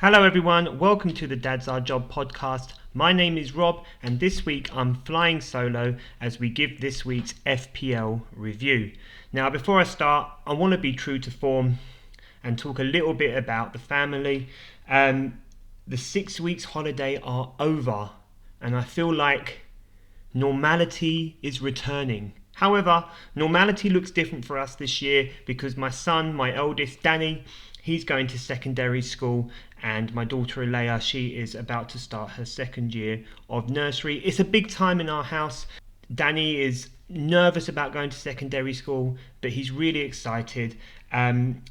Hello everyone, welcome to the Dad's Our Job podcast. My name is Rob and this week I'm flying solo as we give this week's FPL review. Now before I start, I want to be true to form and talk a little bit about the family. The 6 weeks holiday are over and I feel like normality is returning. However, normality looks different for us this year because my son, my eldest, Danny, he's going to secondary school, and my daughter Alea, she is about to start her second year of nursery. It's a big time in our house. Danny is nervous about going to secondary school, but he's really excited.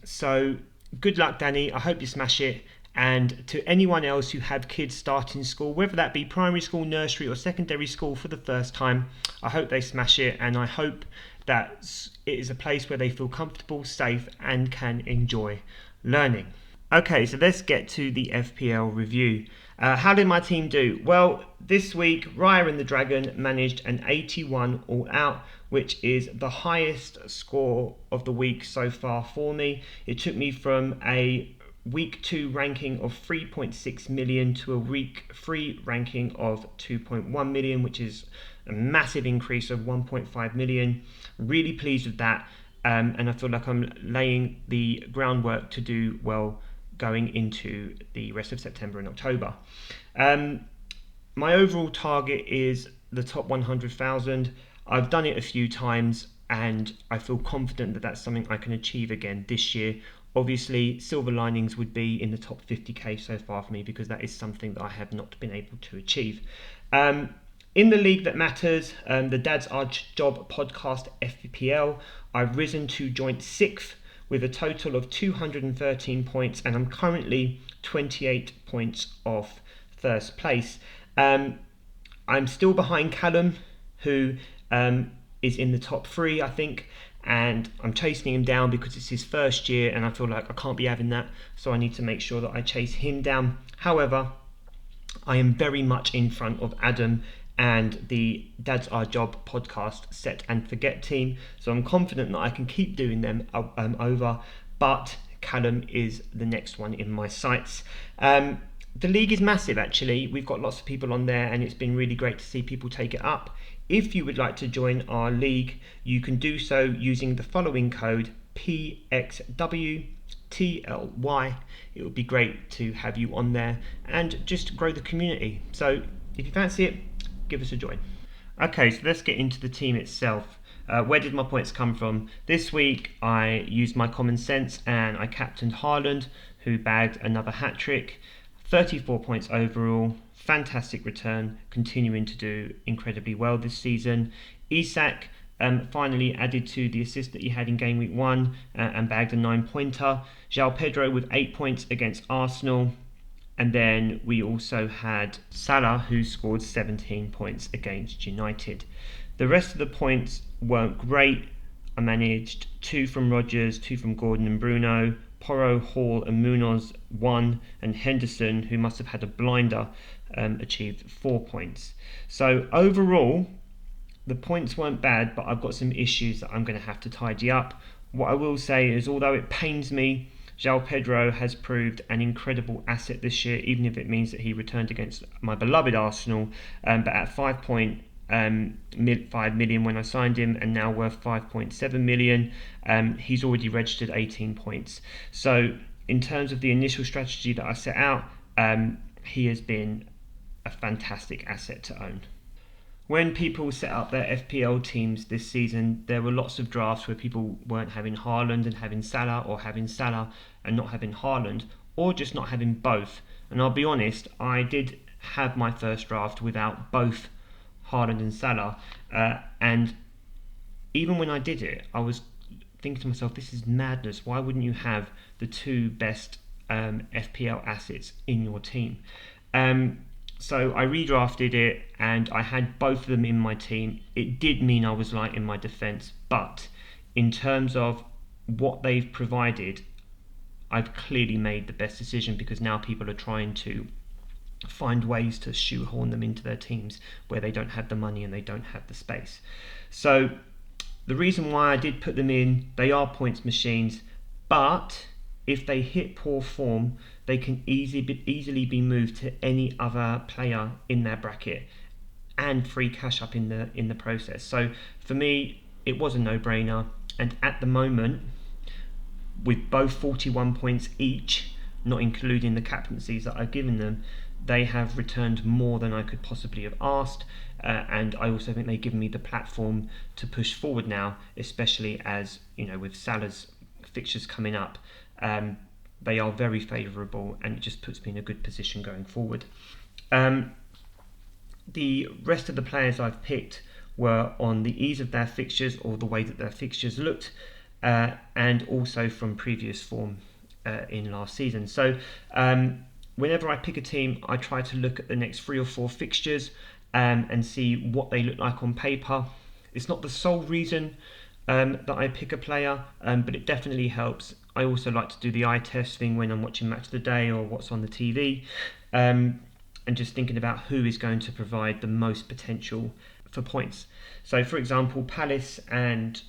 So good luck, Danny. I hope you smash it. And to anyone else who have kids starting school, whether that be primary school, nursery or secondary school for the first time, I hope they smash it, and I hope that it is a place where they feel comfortable, safe and can enjoy learning. Okay, so let's get to the FPL review. How did my team do? Well, this week, Raya and the Dragon managed an 81 all out, which is the highest score of the week so far for me. It took me from a week 2 ranking of 3.6 million to a week 3 ranking of 2.1 million, which is a massive increase of 1.5 million. Really pleased with that, and I feel like I'm laying the groundwork to do well going into the rest of September and October. My overall target is the top 100,000. I've done it a few times and I feel confident that that's something I can achieve again this year. Obviously, silver linings would be in the top 50k so far for me because that is something that I have not been able to achieve. In the league that matters, the Dad's Our Job podcast FPL, I've risen to joint 6th with a total of 213 points, and I'm currently 28 points off first place. I'm still behind Callum, who is in the top 3, I think, and I'm chasing him down because it's his first year and I feel like I can't be having that, so I need to make sure that I chase him down. However, I am very much in front of Adam and the Dad's Our Job podcast set and forget team, so I'm confident that I can keep doing them over, but Callum is the next one in my sights. The league is massive actually. We've got lots of people on there and it's been really great to see people take it up. If you would like to join our league, you can do so using the following code PXWTLY. It would be great to have you on there and just grow the community. So if you fancy it, give us a join. Okay, so let's get into the team itself. Where did my points come from? This week I used my common sense and I captained Haaland, who bagged another hat-trick. 34 points overall, fantastic return, continuing to do incredibly well this season. Isak finally added to the assist that he had in game week 1 and bagged a 9-pointer. João Pedro with 8 points against Arsenal. And then we also had Salah, who scored 17 points against United. The rest of the points weren't great. I managed 2 from Rodgers, 2 from Gordon and Bruno. Porro, Hall and Munoz 1, and Henderson, who must have had a blinder, achieved 4 points. So overall, the points weren't bad, but I've got some issues that I'm going to have to tidy up. What I will say is, although it pains me, João Pedro has proved an incredible asset this year, even if it means that he returned against my beloved Arsenal, but at 5 million when I signed him and now worth 5.7 million, he's already registered 18 points. So in terms of the initial strategy that I set out, he has been a fantastic asset to own. When people set up their FPL teams this season, there were lots of drafts where people weren't having Haaland and having Salah, or having Salah and not having Haaland, or just not having both. And I'll be honest, I did have my first draft without both Haaland and Salah, and even when I did it, I was thinking to myself, this is madness. Why wouldn't you have the 2 best FPL assets in your team? So I redrafted it and I had both of them in my team. It did mean I was light in my defence, but in terms of what they've provided, I've clearly made the best decision, because now people are trying to find ways to shoehorn them into their teams where they don't have the money and they don't have the space. So the reason why I did put them in, they are points machines, but if they hit poor form, they can easily be moved to any other player in their bracket and free cash up in the process. So for me, it was a no-brainer. And at the moment, with both 41 points each, not including the captaincies that I've given them, they have returned more than I could possibly have asked. And I also think they've given me the platform to push forward now, especially as, with Salah's fixtures coming up, they are very favourable, and it just puts me in a good position going forward. The rest of the players I've picked were on the ease of their fixtures, or the way that their fixtures looked, and also from previous form in last season. So whenever I pick a team, I try to look at the next 3 or 4 fixtures and see what they look like on paper. It's not the sole reason that I pick a player, but it definitely helps. I also like to do the eye test thing when I'm watching Match of the Day or what's on the TV, and just thinking about who is going to provide the most potential for points. So, for example, Palace and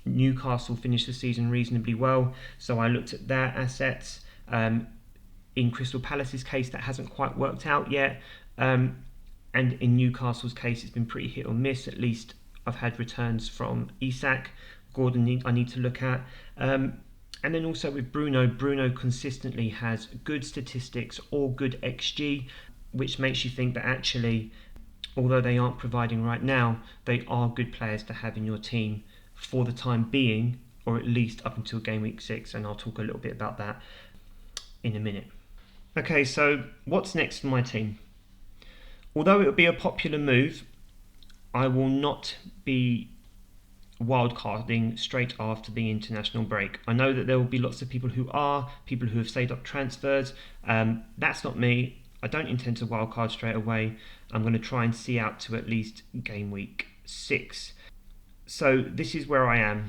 Newcastle finished the season reasonably well, so I looked at their assets. In Crystal Palace's case, that hasn't quite worked out yet, and in Newcastle's case, it's been pretty hit or miss. At least I've had returns from Isak. Gordon I need to look at. And then also with Bruno consistently has good statistics or good XG, which makes you think that actually, although they aren't providing right now, they are good players to have in your team for the time being, or at least up until game week 6, and I'll talk a little bit about that in a minute. Okay, so what's next for my team? Although it would be a popular move, I will not be wildcarding straight after the international break. I know that there will be lots of people who have saved up transfers. That's not me. I don't intend to wildcard straight away. I'm going to try and see out to at least game week 6. So this is where I am.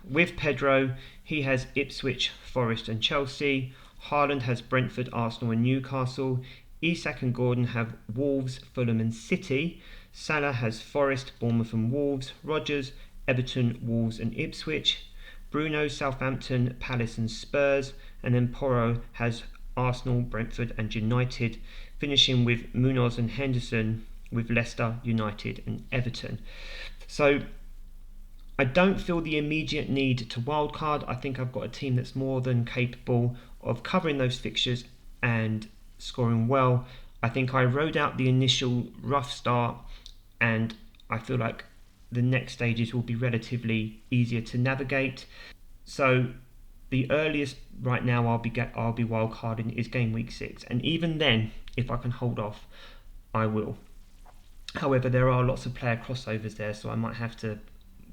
With Pedro, he has Ipswich, Forest and Chelsea. Haaland has Brentford, Arsenal and Newcastle. Isak and Gordon have Wolves, Fulham and City. Salah has Forest, Bournemouth and Wolves. Rodgers, Everton, Wolves and Ipswich. Bruno, Southampton, Palace and Spurs. And then Porro has Arsenal, Brentford and United, finishing with Munoz and Henderson with Leicester, United and Everton. So I don't feel the immediate need to wildcard. I think I've got a team that's more than capable of covering those fixtures and scoring well. I think I rode out the initial rough start, and I feel like the next stages will be relatively easier to navigate. So the earliest right now I'll be wildcarding is game week 6, and even then, if I can hold off, I will. However, there are lots of player crossovers there, so I might have to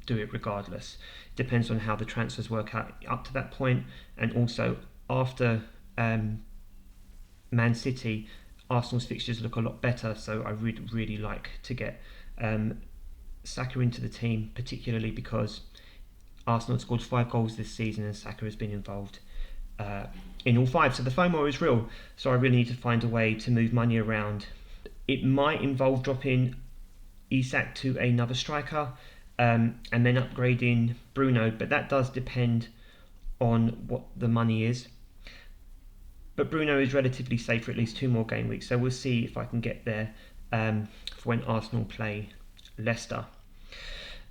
do it regardless. Depends on how the transfers work out up to that point, and also after Man City, Arsenal's fixtures look a lot better, so I would really like to get Saka into the team, particularly because Arsenal scored 5 goals this season and Saka has been involved in all 5. So the FOMO is real, so I really need to find a way to move money around. It might involve dropping Isak to another striker and then upgrading Bruno, but that does depend on what the money is. But Bruno is relatively safe for at least 2 more game weeks, so we'll see if I can get there for when Arsenal play Leicester.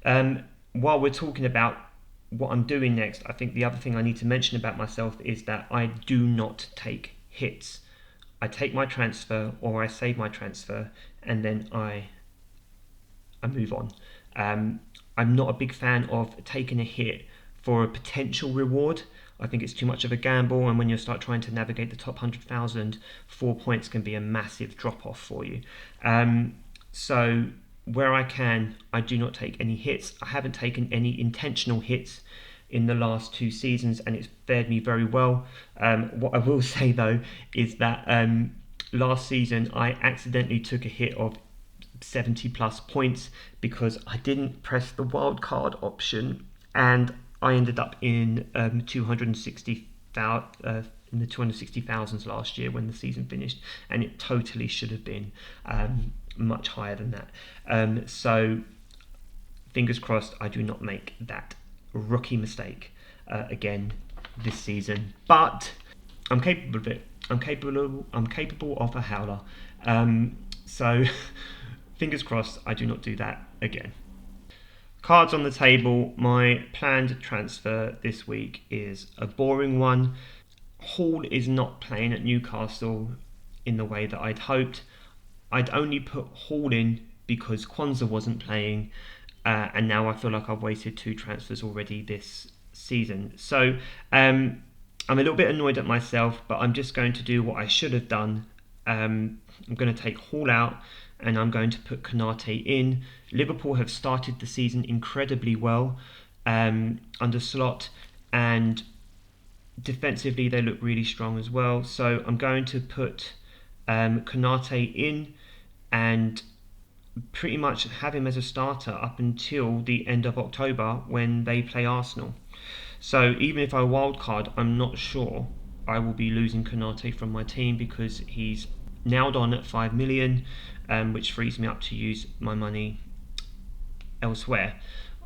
While we're talking about what I'm doing next, I think the other thing I need to mention about myself is that I do not take hits. I take my transfer, or I save my transfer, and then I move on. I'm not a big fan of taking a hit for a potential reward. I think it's too much of a gamble, and when you start trying to navigate the top 100,000, 4 points can be a massive drop-off for you. So where I can, I do not take any hits. I haven't taken any intentional hits in the last 2 seasons, and it's fared me very well. What I will say though is that last season I accidentally took a hit of 70 plus points because I didn't press the wildcard option, and I ended up in 260,000 last year when the season finished, and it totally should have been much higher than that. So fingers crossed I do not make that rookie mistake again this season. But I'm capable of it. I'm capable of a howler. So fingers crossed I do not do that again. Cards on the table. My planned transfer this week is a boring one. Hall is not playing at Newcastle in the way that I'd hoped. I'd only put Hall in because Kwanzaa wasn't playing, and now I feel like I've wasted 2 transfers already this season. So I'm a little bit annoyed at myself, but I'm just going to do what I should have done. I'm going to take Hall out and I'm going to put Konate in. Liverpool have started the season incredibly well under Slot, and defensively they look really strong as well. So I'm going to put Konate in and pretty much have him as a starter up until the end of October when they play Arsenal. So even if I wildcard, I'm not sure I will be losing Konate from my team because he's nailed on at 5 million, which frees me up to use my money elsewhere.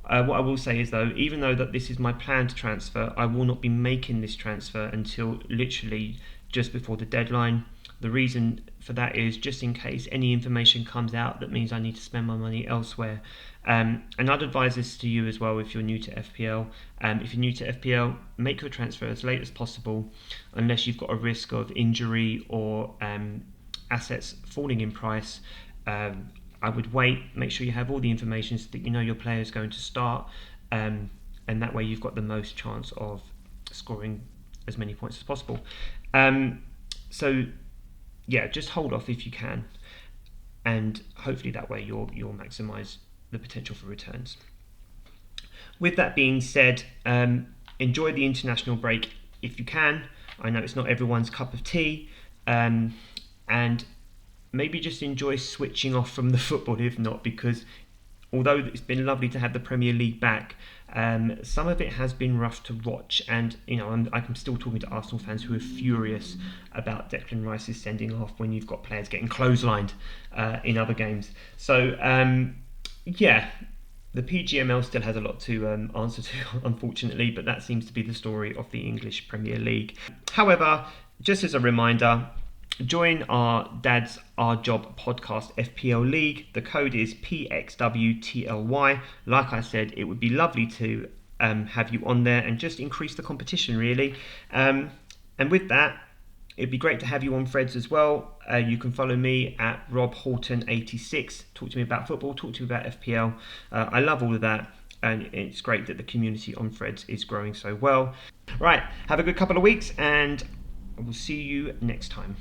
What I will say is though, even though that this is my planned transfer, I will not be making this transfer until literally just before the deadline. The reason for that is just in case any information comes out that means I need to spend my money elsewhere. And I'd advise this to you as well if you're new to FPL. If you're new to FPL, make your transfer as late as possible unless you've got a risk of injury or assets falling in price. I would wait, make sure you have all the information so that you know your player is going to start, and that way you've got the most chance of scoring as many points as possible. So yeah, just hold off if you can, and hopefully that way you'll maximise the potential for returns. With that being said, enjoy the international break if you can. I know it's not everyone's cup of tea, and maybe just enjoy switching off from the football if not, because although it's been lovely to have the Premier League back, some of it has been rough to watch, and you know I'm still talking to Arsenal fans who are furious about Declan Rice's sending off when you've got players getting clotheslined in other games. So yeah, the PGML still has a lot to answer to, unfortunately, but that seems to be the story of the English Premier League. However, just as a reminder, join our Dad's Our Job podcast FPL League. The code is PXWTLY. Like I said, it would be lovely to have you on there and just increase the competition, really. And with that, it'd be great to have you on Threads as well. You can follow me at RobHorton86. Talk to me about football, talk to me about FPL. I love all of that, and it's great that the community on Threads is growing so well. Right, have a good couple of weeks, and I will see you next time.